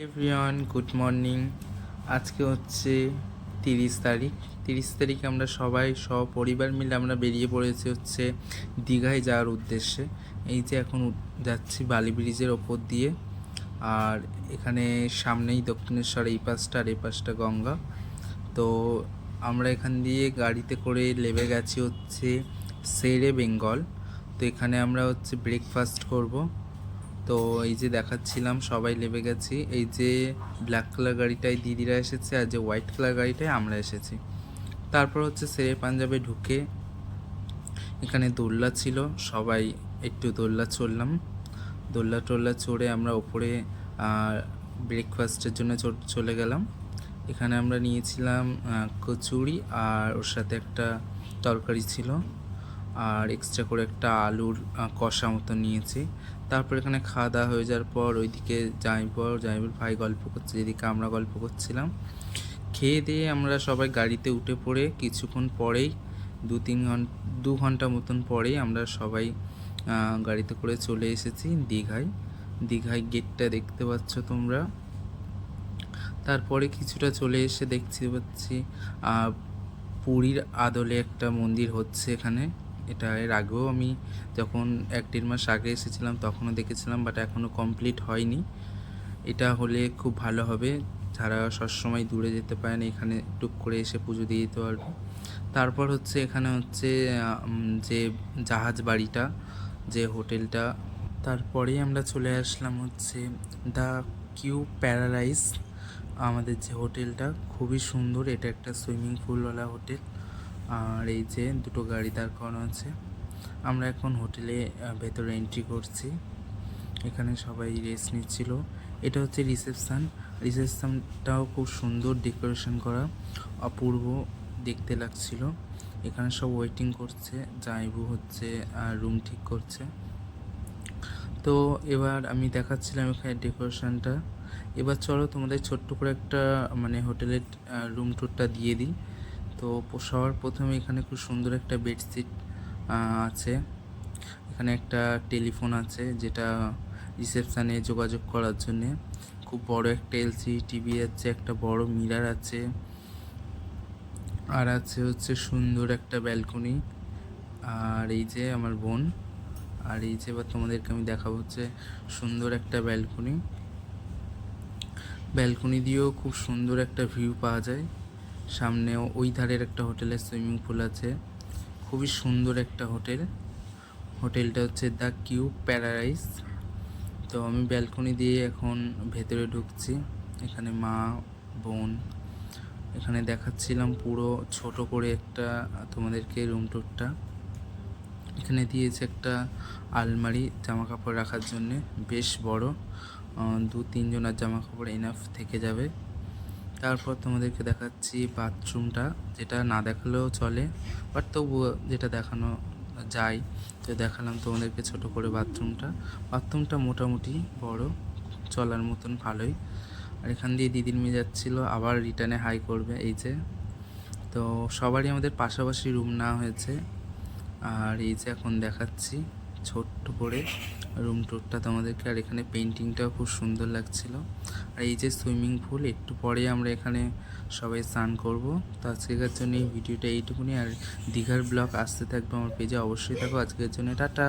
Everyone good morning. আজকে হচ্ছে 30 তারিখে আমরা সবাই সপরিবার মিলে আমরা বেরিয়ে পড়েছি হচ্ছে দীঘায় যাওয়ার উদ্দেশ্যে। এই যে এখন যাচ্ছি বালি ব্রিজের ওপর দিয়ে, আর এখানে সামনেই দক্ষিণেশ্বর, এই পাশটা আর এই পাশটা গঙ্গা। তো আমরা এখান দিয়ে গাড়িতে করে নেমে গেছি হচ্ছে শেরে বেঙ্গল। তো এখানে আমরা হচ্ছে ব্রেকফাস্ট করব। তো এই যে দেখাচ্ছিলাম সবাই নেমে গেছি। এই যে ব্ল্যাক কালার গাড়িটায় দিদিরা এসেছে, আর যে হোয়াইট কালার গাড়িটায় আমরা এসেছি। তারপর হচ্ছে শেরে পাঞ্জাবে ঢুকে এখানে দোল্লা ছিল, সবাই একটু দোল্লা চড়লাম। দোল্লা টোল্লা চড়ে আমরা ওপরে ব্রেকফাস্টের জন্য চলে গেলাম। এখানে আমরা নিয়েছিলাম কচুরি, আর ওর সাথে একটা তরকারি ছিল, আর এক্সট্রা করে একটা আলুর কষা মতো নিয়েছি। তারপর এখানে খাওয়া দাওয়া হয়ে যাওয়ার পর ওইদিকে জামাইবুর ভাই গল্প করছে, যেদিকে আমরা গল্প করছিলাম। খেয়ে দিয়ে আমরা সবাই গাড়িতে উঠে পড়ে কিছুক্ষণ পরেই 2-3 ঘন্টা মতন পরেই আমরা সবাই গাড়িতে করে চলে এসেছি দীঘায় গেটটা দেখতে পাচ্ছ তোমরা। তারপরে কিছুটা চলে এসে দেখতে পাচ্ছি পুরীর আদলে একটা মন্দির হচ্ছে এখানে। এটা এর আগেও আমি যখন 1-1.5 মাস আগে এসেছিলাম তখনও দেখেছিলাম, বাট এখনও কমপ্লিট হয়নি। এটা হলে খুব ভালো হবে, যারা সবসময় দূরে যেতে পারে না এখানে টুক করে এসে পুজো দিয়ে দিতে পারবে। তারপর হচ্ছে এখানে হচ্ছে যে জাহাজ বাড়িটা, যে হোটেলটা। তারপরেই আমরা চলে আসলাম হচ্ছে দ্য কিউ প্যারাডাইস। আমাদের যে হোটেলটা খুবই সুন্দর, এটা একটা সুইমিং পুলওয়ালা হোটেল। আর এই যে দুটো গাড়ি দাঁড় করানো আছে। আমরা এখন হোটেলে ভেতরে এন্ট্রি করছি। এখানে সবাই রেস্ট নিচ্ছিল। এটা হচ্ছে রিসেপশনটাও খুব সুন্দর ডেকোরেশন করা, অপূর্ব দেখতে লাগছিল। এখানে সব ওয়েটিং করছে, জামাইবু হচ্ছে রুম ঠিক করছে। তো এবার আমি দেখাচ্ছিলাম এখানে ডেকোরেশনটা। এবার চলো তোমাদের ছোট্ট করে একটা হোটেলের রুম টুরটা দিয়ে দিই। তো সবার প্রথমে এখানে খুব সুন্দর একটা বেডশিট আছে। এখানে একটা টেলিফোন আছে, যেটা রিসেপশানে যোগাযোগ করার জন্যে। খুব বড় একটা এলসিডি টিভি আছে, একটা বড় মিরর আছে, আর আছে হচ্ছে সুন্দর একটা ব্যালকনি। আর এই যে আমার বোন, আর এই যে এবার তোমাদেরকে আমি দেখাবো হচ্ছে সুন্দর একটা ব্যালকনি দিয়েও খুব সুন্দর একটা ভিউ পাওয়া যায়। সামনেও ওই ধারের একটা হোটেলের সুইমিং পুল আছে। খুবই সুন্দর একটা হোটেলটা হচ্ছে দ্য কিউ প্যারাডাইস। তো আমি ব্যালকনি দিয়ে এখন ভেতরে ঢুকছি। এখানে মা, বোন, এখানে দেখাচ্ছিলাম পুরো ছোট করে একটা তোমাদেরকে রুম টুরটা। এখানে দিয়েছে একটা আলমারি জামা কাপড় রাখার জন্যে, বেশ বড়, 2-3 জনের জামা কাপড় এনাফ থেকে যাবে। তারপর তোমাদেরকে দেখাচ্ছি বাথরুমটা, যেটা না দেখালেও চলে, বাট তবুও যেটা দেখানো যায় তো দেখালাম তোমাদেরকে ছোট করে বাথরুমটা মোটামুটি বড়, চলার মতন ভালোই। আর এখান দিয়ে দিদির মেয়ে যাচ্ছিল, আবার রিটার্নে হাই করবে। এই যে তো সবারই আমাদের পাশাপাশি রুম নেওয়া হয়েছে। আর এই যে এখন দেখাচ্ছি ছোট্ট করে রুম টুরটা তোমাদেরকে। আর এখানে পেন্টিংটাও খুব সুন্দর লাগছিল। আর এই যে সুইমিং পুল, একটু পরে আমরা এখানে সবাই স্নান করব। তো আজকের জন্য এই ভিডিওটা এইটুকুনি। আর দীঘার ব্লগ আসতে থাকবে আমার পেজে, অবশ্যই থাকো। আজকের জন্য টাটা।